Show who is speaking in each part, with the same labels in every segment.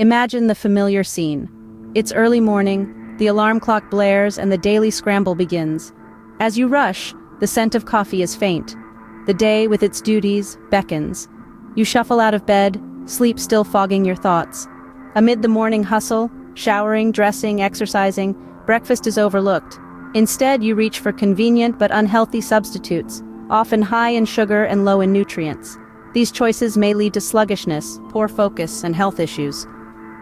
Speaker 1: Imagine the familiar scene. It's early morning, the alarm clock blares and the daily scramble begins. As you rush, the scent of coffee is faint. The day, with its duties, beckons. You shuffle out of bed, sleep still fogging your thoughts. Amid the morning hustle, showering, dressing, exercising, breakfast is overlooked. Instead, you reach for convenient but unhealthy substitutes, often high in sugar and low in nutrients. These choices may lead to sluggishness, poor focus, and health issues.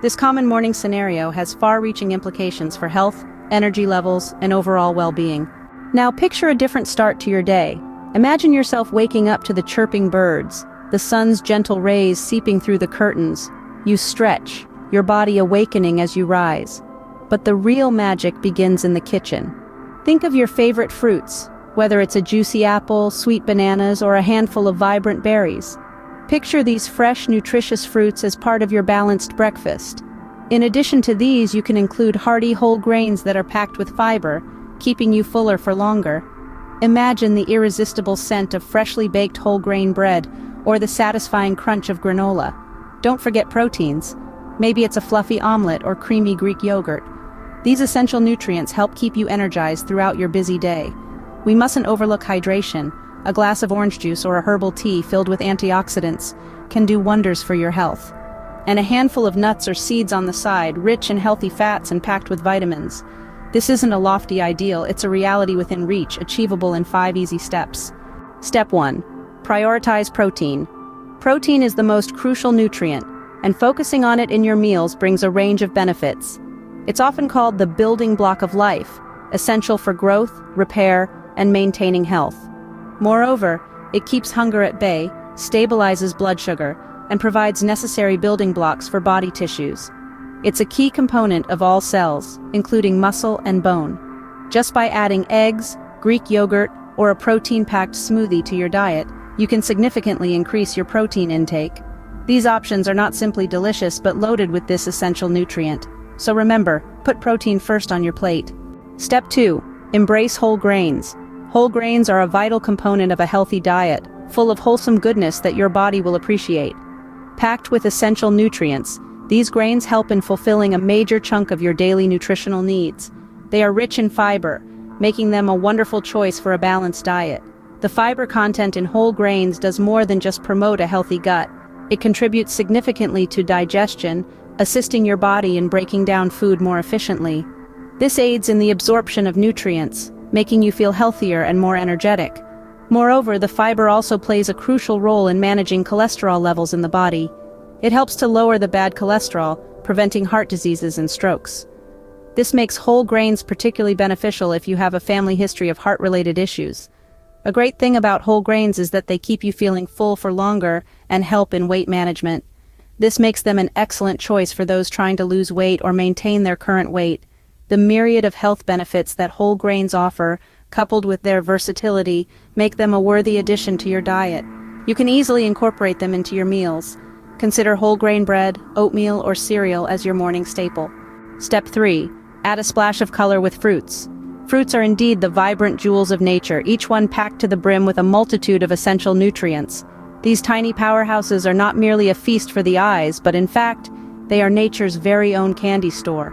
Speaker 1: This common morning scenario has far-reaching implications for health, energy levels, and overall well-being. Now picture a different start to your day. Imagine yourself waking up to the chirping birds, the sun's gentle rays seeping through the curtains. You stretch, your body awakening as you rise. But the real magic begins in the kitchen. Think of your favorite fruits, whether it's a juicy apple, sweet bananas, or a handful of vibrant berries. Picture these fresh, nutritious fruits as part of your balanced breakfast. In addition to these, you can include hearty whole grains that are packed with fiber, keeping you fuller for longer. Imagine the irresistible scent of freshly baked whole grain bread, or the satisfying crunch of granola. Don't forget proteins. Maybe it's a fluffy omelet or creamy Greek yogurt. These essential nutrients help keep you energized throughout your busy day. We mustn't overlook hydration. A glass of orange juice or a herbal tea filled with antioxidants can do wonders for your health. And a handful of nuts or seeds on the side, rich in healthy fats and packed with vitamins. This isn't a lofty ideal, it's a reality within reach, achievable in 5 easy steps. Step 1. Prioritize protein. Protein is the most crucial nutrient, and focusing on it in your meals brings a range of benefits. It's often called the building block of life, essential for growth, repair, and maintaining health. Moreover, it keeps hunger at bay, stabilizes blood sugar, and provides necessary building blocks for body tissues. It's a key component of all cells, including muscle and bone. Just by adding eggs, Greek yogurt, or a protein-packed smoothie to your diet, you can significantly increase your protein intake. These options are not simply delicious but loaded with this essential nutrient. So remember, put protein first on your plate. Step 2. Embrace whole grains. Whole grains are a vital component of a healthy diet, full of wholesome goodness that your body will appreciate. Packed with essential nutrients, these grains help in fulfilling a major chunk of your daily nutritional needs. They are rich in fiber, making them a wonderful choice for a balanced diet. The fiber content in whole grains does more than just promote a healthy gut. It contributes significantly to digestion, assisting your body in breaking down food more efficiently. This aids in the absorption of nutrients, making you feel healthier and more energetic. Moreover, the fiber also plays a crucial role in managing cholesterol levels in the body. It helps to lower the bad cholesterol, preventing heart diseases and strokes. This makes whole grains particularly beneficial if you have a family history of heart-related issues. A great thing about whole grains is that they keep you feeling full for longer and help in weight management. This makes them an excellent choice for those trying to lose weight or maintain their current weight. The myriad of health benefits that whole grains offer, coupled with their versatility, make them a worthy addition to your diet. You can easily incorporate them into your meals. Consider whole grain bread, oatmeal, or cereal as your morning staple. Step 3. Add a splash of color with fruits. Fruits are indeed the vibrant jewels of nature, each one packed to the brim with a multitude of essential nutrients. These tiny powerhouses are not merely a feast for the eyes, but in fact, they are nature's very own candy store.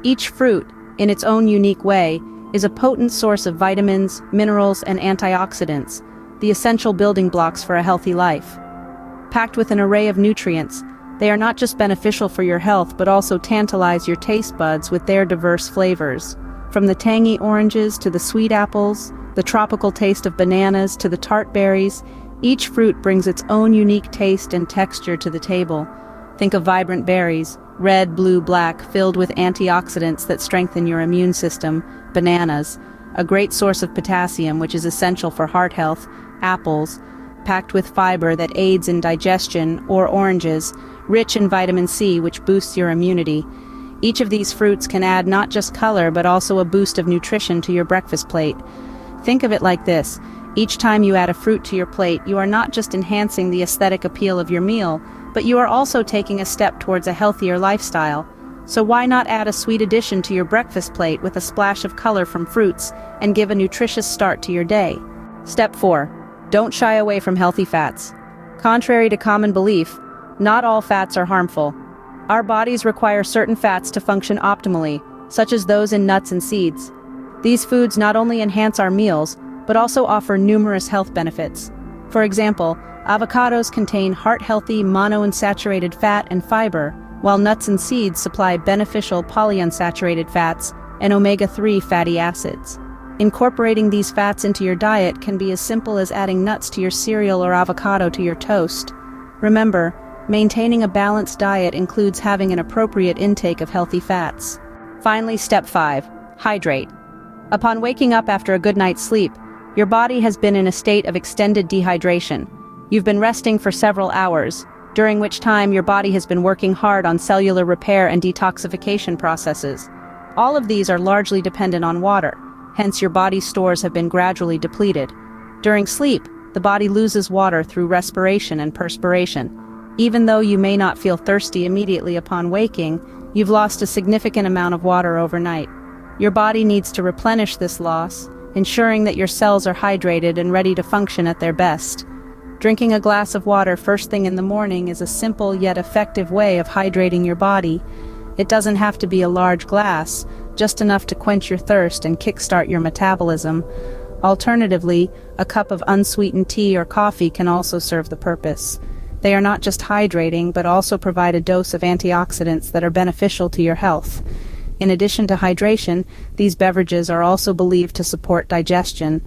Speaker 1: Each fruit, in its own unique way, is a potent source of vitamins, minerals, and antioxidants, the essential building blocks for a healthy life. Packed with an array of nutrients, they are not just beneficial for your health but also tantalize your taste buds with their diverse flavors. From the tangy oranges to the sweet apples, the tropical taste of bananas to the tart berries, each fruit brings its own unique taste and texture to the table. Think of vibrant berries, red, blue, black, filled with antioxidants that strengthen your immune system. Bananas, a great source of potassium which is essential for heart health. Apples, packed with fiber that aids in digestion. Or oranges, rich in vitamin C which boosts your immunity. Each of these fruits can add not just color but also a boost of nutrition to your breakfast plate. Think of it like this. Each time you add a fruit to your plate, you are not just enhancing the aesthetic appeal of your meal, but you are also taking a step towards a healthier lifestyle. So why not add a sweet addition to your breakfast plate with a splash of color from fruits and give a nutritious start to your day? Step 4. Don't shy away from healthy fats. Contrary to common belief, not all fats are harmful. Our bodies require certain fats to function optimally, such as those in nuts and seeds. These foods not only enhance our meals, but also offer numerous health benefits. For example, avocados contain heart-healthy monounsaturated fat and fiber, while nuts and seeds supply beneficial polyunsaturated fats and omega-3 fatty acids. Incorporating these fats into your diet can be as simple as adding nuts to your cereal or avocado to your toast. Remember, maintaining a balanced diet includes having an appropriate intake of healthy fats. Finally, step 5. Hydrate. Upon waking up after a good night's sleep, your body has been in a state of extended dehydration. You've been resting for several hours, during which time your body has been working hard on cellular repair and detoxification processes. All of these are largely dependent on water, hence your body's stores have been gradually depleted. During sleep, the body loses water through respiration and perspiration. Even though you may not feel thirsty immediately upon waking, you've lost a significant amount of water overnight. Your body needs to replenish this loss, ensuring that your cells are hydrated and ready to function at their best. Drinking a glass of water first thing in the morning is a simple yet effective way of hydrating your body. It doesn't have to be a large glass, just enough to quench your thirst and kickstart your metabolism. Alternatively, a cup of unsweetened tea or coffee can also serve the purpose. They are not just hydrating, but also provide a dose of antioxidants that are beneficial to your health. In addition to hydration, these beverages are also believed to support digestion.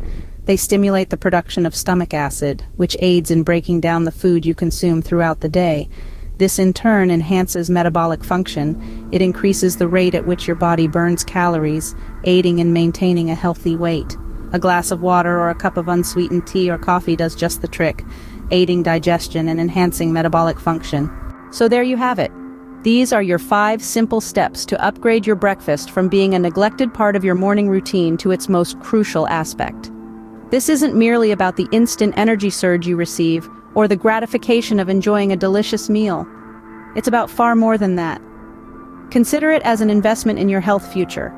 Speaker 1: They stimulate the production of stomach acid, which aids in breaking down the food you consume throughout the day. This in turn enhances metabolic function. It increases the rate at which your body burns calories, aiding in maintaining a healthy weight. A glass of water or a cup of unsweetened tea or coffee does just the trick, aiding digestion and enhancing metabolic function. So there you have it. These are your 5 simple steps to upgrade your breakfast from being a neglected part of your morning routine to its most crucial aspect. This isn't merely about the instant energy surge you receive or the gratification of enjoying a delicious meal. It's about far more than that. Consider it as an investment in your health future.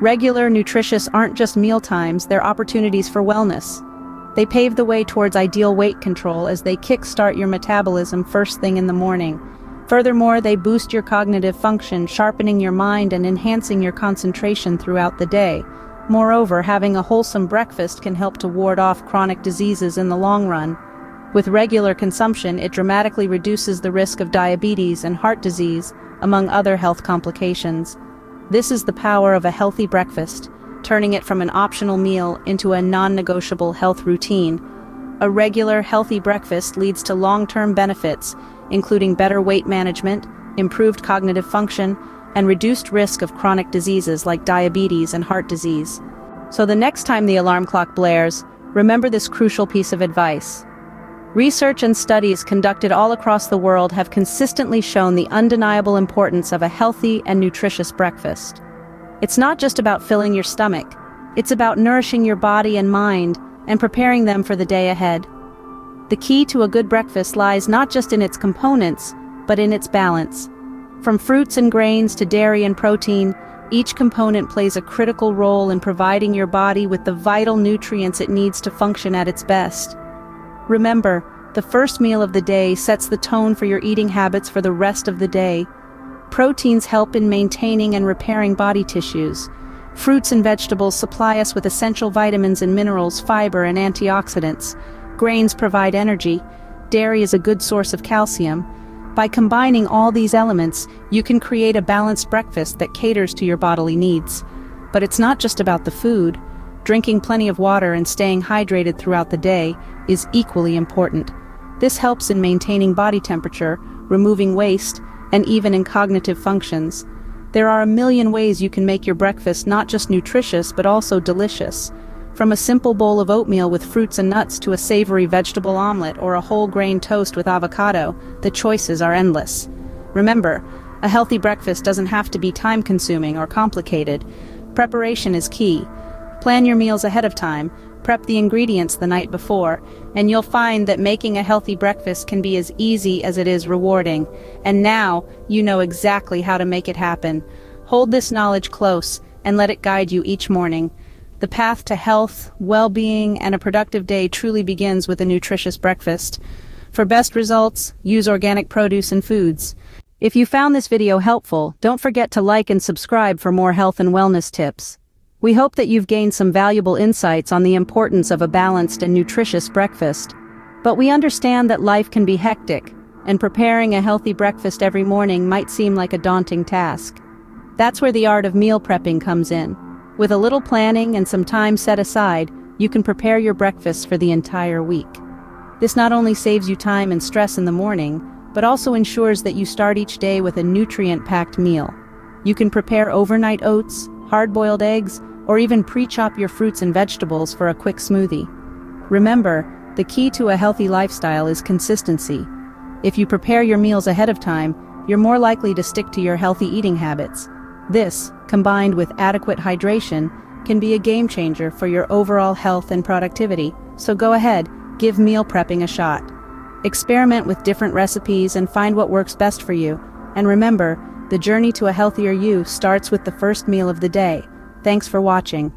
Speaker 1: Regular, nutritious aren't just meal times, they're opportunities for wellness. They pave the way towards ideal weight control as they kickstart your metabolism first thing in the morning. Furthermore, they boost your cognitive function, sharpening your mind and enhancing your concentration throughout the day. Moreover, having a wholesome breakfast can help to ward off chronic diseases in the long run. With regular consumption, it dramatically reduces the risk of diabetes and heart disease, among other health complications. This is the power of a healthy breakfast, turning it from an optional meal into a non-negotiable health routine. A regular, healthy breakfast leads to long-term benefits, including better weight management, improved cognitive function, and reduced risk of chronic diseases like diabetes and heart disease. So the next time the alarm clock blares, remember this crucial piece of advice. Research and studies conducted all across the world have consistently shown the undeniable importance of a healthy and nutritious breakfast. It's not just about filling your stomach, it's about nourishing your body and mind and preparing them for the day ahead. The key to a good breakfast lies not just in its components, but in its balance. From fruits and grains to dairy and protein, each component plays a critical role in providing your body with the vital nutrients it needs to function at its best. Remember, the first meal of the day sets the tone for your eating habits for the rest of the day. Proteins help in maintaining and repairing body tissues. Fruits and vegetables supply us with essential vitamins and minerals, fiber, and antioxidants. Grains provide energy. Dairy is a good source of calcium. By combining all these elements, you can create a balanced breakfast that caters to your bodily needs. But it's not just about the food. Drinking plenty of water and staying hydrated throughout the day is equally important. This helps in maintaining body temperature, removing waste, and even in cognitive functions. There are a million ways you can make your breakfast not just nutritious but also delicious. From a simple bowl of oatmeal with fruits and nuts to a savory vegetable omelet or a whole grain toast with avocado, the choices are endless. Remember, a healthy breakfast doesn't have to be time-consuming or complicated. Preparation is key. Plan your meals ahead of time, prep the ingredients the night before, and you'll find that making a healthy breakfast can be as easy as it is rewarding. And now, you know exactly how to make it happen. Hold this knowledge close and let it guide you each morning. The path to health, well-being, and a productive day truly begins with a nutritious breakfast. For best results, use organic produce and foods. If you found this video helpful, don't forget to like and subscribe for more health and wellness tips. We hope that you've gained some valuable insights on the importance of a balanced and nutritious breakfast. But we understand that life can be hectic, and preparing a healthy breakfast every morning might seem like a daunting task. That's where the art of meal prepping comes in. With a little planning and some time set aside, you can prepare your breakfast for the entire week. This not only saves you time and stress in the morning, but also ensures that you start each day with a nutrient-packed meal. You can prepare overnight oats, hard-boiled eggs, or even pre-chop your fruits and vegetables for a quick smoothie. Remember, the key to a healthy lifestyle is consistency. If you prepare your meals ahead of time, you're more likely to stick to your healthy eating habits. This, combined with adequate hydration, can be a game changer for your overall health and productivity. So go ahead, give meal prepping a shot. Experiment with different recipes and find what works best for you. And remember, the journey to a healthier you starts with the first meal of the day. Thanks for watching.